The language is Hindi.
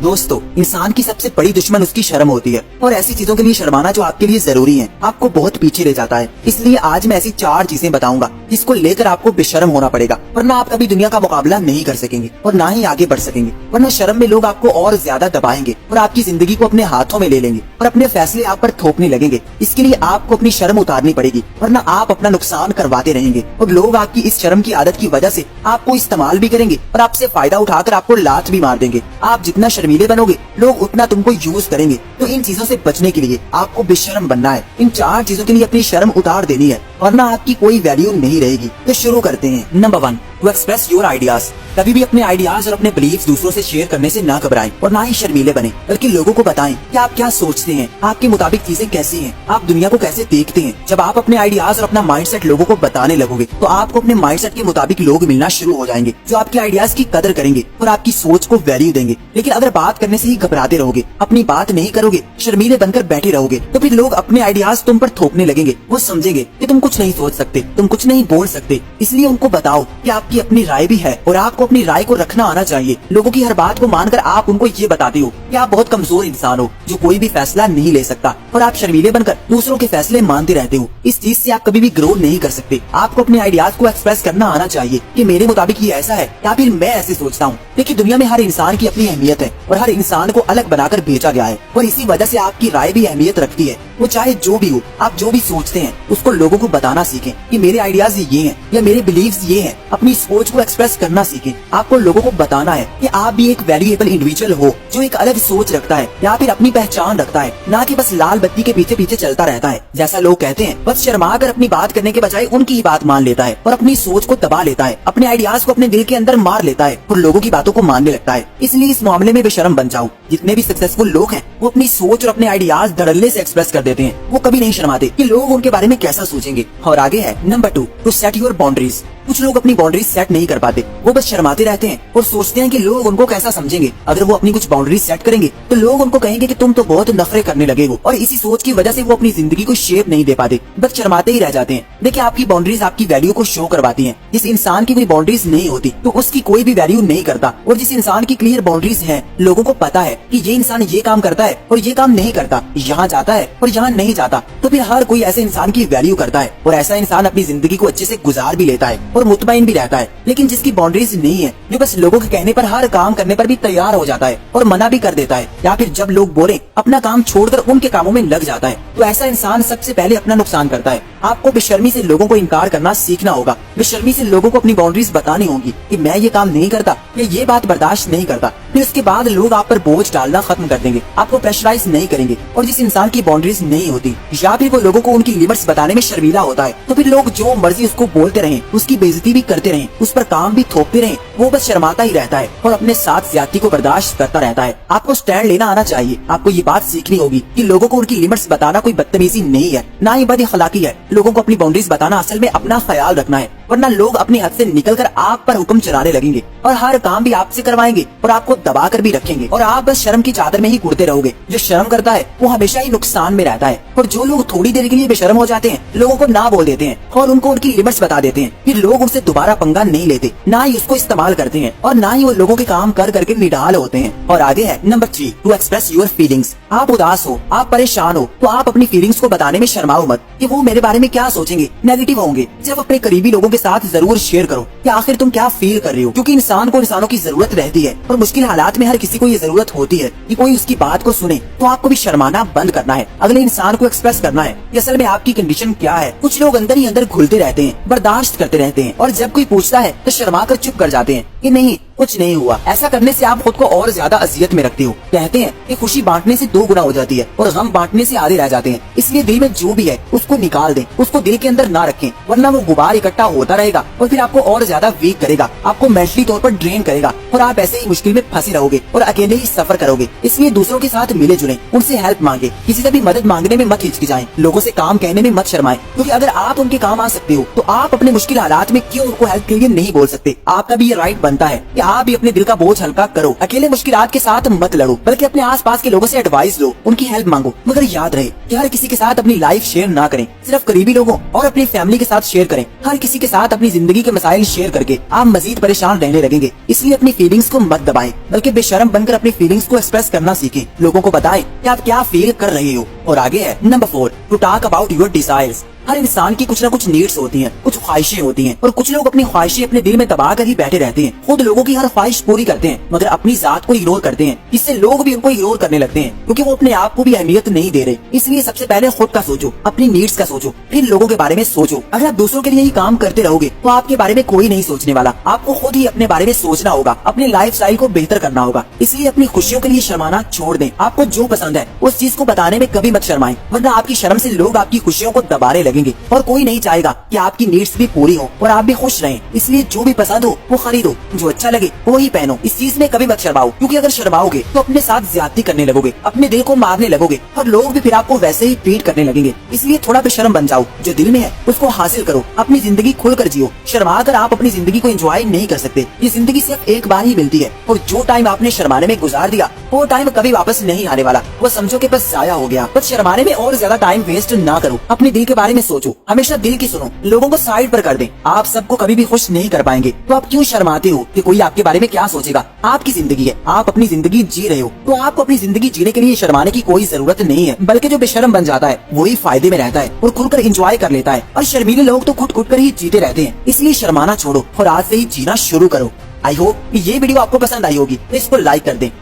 दोस्तों, इंसान की सबसे बड़ी दुश्मन उसकी शर्म होती है और ऐसी चीजों के लिए शर्माना जो आपके लिए जरूरी है आपको बहुत पीछे ले जाता है। इसलिए आज मैं ऐसी 4 चीजें बताऊंगा जिसको लेकर आपको बेशर्म होना पड़ेगा, वरना आप कभी दुनिया का मुकाबला नहीं कर सकेंगे और ना ही आगे बढ़ सकेंगे। वरना शर्म में लोग आपको और ज्यादा दबाएंगे और आपकी जिंदगी को अपने हाथों में ले लेंगे और अपने फैसले आप पर थोपने लगेंगे। इसके लिए आपको अपनी शर्म उतारनी पड़ेगी, वरना आप अपना नुकसान करवाते रहेंगे और लोग आपकी इस शर्म की आदत की वजह से आपको इस्तेमाल भी करेंगे और आपसे फायदा उठाकर आपको लात भी मार देंगे। आप जितना शर्मीले बनोगे लोग उतना तुमको यूज करेंगे। तो इन चीजों से बचने के लिए आपको बेशर्म बनना है। इन 4 चीजों के लिए अपनी शर्म उतार देनी है, वरना आपकी कोई वैल्यू नहीं रहेगी। तो शुरू करते हैं। Number 1, to express your ideas. कभी भी अपने आइडियाज और अपने बिलीव्स दूसरों से शेयर करने से ना घबराएं और ना ही शर्मीले बने, बल्कि लोगों को बताएं कि आप क्या सोचते हैं, आपके मुताबिक चीजें कैसी हैं, आप दुनिया को कैसे देखते हैं। जब आप अपने आइडियाज और अपना माइंडसेट लोगों को बताने लगोगे तो आपको अपने माइंडसेट के मुताबिक लोग मिलना शुरू हो जाएंगे जो आपके आइडियाज की कदर करेंगे और आपकी सोच को वैल्यू देंगे। लेकिन अगर बात करने से ही घबराते रहोगे, अपनी बात नहीं करोगे, शर्मीले बनकर बैठे रहोगे, तो फिर लोग अपने आइडियाज तुम पर थोपने लगेंगे। वो समझेंगे कि तुम कुछ नहीं सोच सकते, तुम कुछ नहीं बोल सकते। इसलिए उनको बताओ कि आपकी अपनी राय भी है और आपको अपनी राय को रखना आना चाहिए। लोगों की हर बात को मानकर आप उनको ये बताते हो कि आप बहुत कमजोर इंसान हो जो कोई भी फैसला नहीं ले सकता और आप शर्मीले बनकर दूसरों के फैसले मानते रहते हो। इस चीज से आप कभी भी ग्रो नहीं कर सकते। आपको अपने आइडियाज को एक्सप्रेस करना आना चाहिए कि मेरे मुताबिक ये ऐसा है या फिर मैं ऐसे सोचता हूँ। देखिए, दुनिया में हर इंसान की अपनी अहमियत है और हर इंसान को अलग बनाकर भेजा गया है और इसी वजह से आपकी राय भी अहमियत रखती है। वो चाहे जो भी हो, आप जो भी सोचते हैं उसको लोगों को बताना सीखें कि मेरे आइडियाज ये हैं या मेरे बिलीव्स ये हैं। अपनी सोच को एक्सप्रेस करना सीखें। आपको लोगों को बताना है कि आप भी एक वैल्यूएबल इंडिविजुअल हो जो एक अलग सोच रखता है या फिर अपनी पहचान रखता है, ना कि बस लाल बत्ती के पीछे पीछे चलता रहता है। जैसा लोग कहते हैं, बस शर्मा कर अपनी बात करने के बजाय उनकी ही बात मान लेता है और अपनी सोच को दबा लेता है, अपने आइडियाज को अपने दिल के अंदर मार लेता है और लोगों की बातों को मानने लगता है। इसलिए इस मामले में बेशर्म बन जाओ। जितने भी सक्सेसफुल लोग हैं वो अपनी सोच और अपने आइडियाज धड़ल्ले से एक्सप्रेस कर देते हैं। वो कभी नहीं शर्माते कि लोग उनके बारे में कैसा सोचेंगे। और आगे है number 2, to set your boundaries. कुछ लोग अपनी बाउंड्रीज सेट नहीं कर पाते। वो बस शर्माते रहते हैं और सोचते हैं कि लोग उनको कैसा समझेंगे। अगर वो अपनी कुछ बाउंड्रीज सेट करेंगे तो लोग उनको कहेंगे कि तुम तो बहुत नखरे करने लगे हो, और इसी सोच की वजह से वो अपनी जिंदगी को शेप नहीं दे पाते, बस शर्माते ही रह जाते हैं। देखिए, आपकी बाउंड्रीज आपकी वैल्यू को शो करवाती हैं। जिस इंसान की कोई बाउंड्रीज नहीं होती तो उसकी कोई भी वैल्यू नहीं करता, और जिस इंसान की क्लियर बाउंड्रीज है, लोगों को पता है कि ये इंसान ये काम करता है और ये काम नहीं करता, यहाँ जाता है और यहाँ नहीं जाता, तो फिर हर कोई ऐसे इंसान की वैल्यू करता है और ऐसा इंसान अपनी जिंदगी को अच्छे से गुजार भी लेता है और मुतमईन भी रहता है। लेकिन जिसकी बाउंड्रीज नहीं है, जो बस लोगों के कहने पर हर काम करने पर भी तैयार हो जाता है और मना भी कर देता है, या फिर जब लोग बोले अपना काम छोड़कर उनके कामों में लग जाता है, तो ऐसा इंसान सबसे पहले अपना नुकसान करता है। आपको बेशर्मी से लोगों को इनकार करना सीखना होगा। बेशर्मी से लोगों को अपनी बाउंड्रीज बतानी होगी कि मैं ये काम नहीं करता या ये बात बर्दाश्त नहीं करता। फिर उसके बाद लोग आप पर बोझ डालना खत्म कर देंगे, आपको प्रेशराइज नहीं करेंगे। और जिस इंसान की बाउंड्रीज नहीं होती या फिर वो लोगों को उनकी लिमिट्स बताने में शर्मीला होता है, तो फिर लोग जो मर्जी उसको बोलते रहें, उसकी बेइज्जती भी करते रहें, उस पर काम भी थोपते रहें, वो बस शर्माता ही रहता है और अपने साथ ज्यादती को बर्दाश्त करता रहता है। आपको स्टैंड लेना आना चाहिए। आपको ये बात सीखनी होगी कि लोगों को उनकी लिमिट्स बताना कोई बदतमीजी नहीं है, ना ही बदअखलाकी है। लोगों को अपनी बाउंड्रीज बताना असल में अपना ख्याल रखना है, वरना लोग अपनी हद से निकलकर आप पर हुक्म चलाने लगेंगे और हर काम भी आपसे करवाएंगे और आपको दबा कर भी रखेंगे और आप बस शर्म की चादर में ही घुटते रहोगे। जो शर्म करता है वो हमेशा ही नुकसान में रहता है, और जो लोग थोड़ी देर के लिए बेशर्म हो जाते हैं, लोगों को ना बोल देते हैं और उनको उनकी लिमिट्स बता देते हैं, फिर लोग उनसे दोबारा पंगा नहीं लेते, ना ही उसको इस्तेमाल करते हैं और ना ही वो लोगों के काम कर करके निढाल होते हैं। और आगे है number 3, to express your feelings. आप उदास हो, आप परेशान हो, तो आप अपनी फीलिंग्स को बताने में शर्माओ मत कि वो मेरे बारे में क्या सोचेंगे, नेगेटिव होंगे। जब अपने करीबी लोगों के साथ जरूर शेयर करो कि आखिर तुम क्या फील कर रहे हो, क्योंकि इंसान को इंसानों की जरूरत रहती है और मुश्किल हालात में हर किसी को ये जरूरत होती है कि कोई उसकी बात को सुने। तो आपको भी शर्माना बंद करना है, अगले इंसान को एक्सप्रेस करना है कि असल में आपकी कंडीशन क्या है। कुछ लोग अंदर ही अंदर घुलते रहते हैं, बर्दाश्त करते रहते हैं, और जब कोई पूछता है तो शर्मा कर चुप कर जाते हैं कि नहीं, कुछ नहीं हुआ। ऐसा करने से आप खुद को और ज्यादा अजियत में रखते हो। कहते हैं कि खुशी बांटने से 2 गुना हो जाती है और गम बांटने से आधे रह जाते हैं। इसलिए दिल में जो भी है उसको निकाल दें, उसको दिल के अंदर ना रखें, वरना वो गुबार इकट्ठा होता रहेगा और फिर आपको और ज्यादा वीक करेगा, आपको मेंटली तौर पर ड्रेन करेगा और आप ऐसे ही मुश्किल में फंसे रहोगे और अकेले ही सफर करोगे। इसलिए दूसरों के साथ मिले जुले, उनसे हेल्प मांगे, किसी से भी मदद मांगने में मत हिचकिचाएं, लोगों से काम कहने में मत शर्माएं, क्योंकि अगर आप उनके काम आ सकते हो तो आप अपने मुश्किल हालात में क्यों उनको हेल्प के लिए नहीं बोल सकते। आपका भी ये राइट बनता है कि आप भी अपने दिल का बोझ हल्का करो। अकेले मुश्किलात के साथ मत लड़ो, बल्कि अपने आसपास के लोगों से एडवाइस लो, उनकी हेल्प मांगो। मगर याद रहे कि हर किसी के साथ अपनी लाइफ शेयर ना करें, सिर्फ करीबी लोगों और अपनी फैमिली के साथ शेयर करें। हर किसी के साथ अपनी जिंदगी के मसाइल शेयर करके आप मजीद परेशान रहने लगेंगे। इसलिए अपनी फीलिंग्स को मत दबाएं, बल्कि बेशर्म बनकर अपनी फीलिंग्स को एक्सप्रेस करना सीखें। लोगों को बताएं कि आप क्या फील कर रहे हो। और आगे है number 4, to talk about your desires. हर इंसान की कुछ ना कुछ नीड्स होती हैं, कुछ ख्वाहिशें होती हैं, और कुछ लोग अपनी ख्वाहिशें अपने दिल में दबा कर ही बैठे रहते हैं। खुद लोगों की हर ख्वाहिश पूरी करते हैं, मगर अपनी जात को इग्नोर करते हैं। इससे लोग भी उनको इग्नोर करने लगते हैं, क्योंकि वो अपने आप को भी अहमियत नहीं दे रहे। इसलिए सबसे पहले खुद का सोचो, अपनी नीड्स का सोचो, फिर लोगों के बारे में सोचो। अगर आप दूसरों के लिए ही काम करते रहोगे तो आपके बारे में कोई नहीं सोचने वाला। आपको खुद ही अपने बारे में सोचना होगा, अपने लाइफ स्टाइल को बेहतर करना होगा। इसलिए अपनी खुशियों के लिए शर्माना छोड़ दें। आपको जो पसंद है उस चीज को बताने में कभी मत शर्माएं, वरना आपकी शर्म से लोग आपकी खुशियों को दबाने लगेंगे, और कोई नहीं चाहेगा कि आपकी नीड्स भी पूरी हो और आप भी खुश रहें। इसलिए जो भी पसंद हो वो खरीदो, जो अच्छा लगे वो ही पहनो। इस चीज में कभी मत शर्माओ, क्योंकि अगर शर्माओगे तो अपने साथ ज्यादती करने लगोगे, अपने दिल को मारने लगोगे, और लोग भी फिर आपको वैसे ही ट्रीट करने लगेंगे। इसलिए थोड़ा बेशर्म बन जाओ, जो दिल में है उसको हासिल करो, अपनी जिंदगी खुलकर जियो। शर्मा कर आप अपनी जिंदगी को एंजॉय नहीं कर सकते। ये जिंदगी सिर्फ एक बार ही मिलती है, और जो टाइम आपने शर्माने में गुजार दिया वो टाइम कभी वापस नहीं आने वाला। वो समझो कि बस जाया हो गया। बस शर्माने में और ज्यादा टाइम वेस्ट ना करो, अपने दिल के बारे में सोचो, हमेशा दिल की सुनो, लोगों को साइड पर कर दें। आप सबको कभी भी खुश नहीं कर पाएंगे, तो आप क्यों शर्माते हो कि कोई आपके बारे में क्या सोचेगा। आपकी जिंदगी है, आप अपनी जिंदगी जी रहे हो, तो आपको अपनी जिंदगी जीने के लिए शर्माने की कोई जरूरत नहीं है। बल्कि जो बेशर्म बन जाता है वही फायदे में रहता है और खुलकर एंजॉय कर लेता है, और शर्मीले लोग तो खुद कर ही जीते रहते हैं। इसलिए शर्माना छोड़ो और आज से ही जीना शुरू करो। आई होप ये वीडियो आपको पसंद आई होगी, तो इसको लाइक कर दें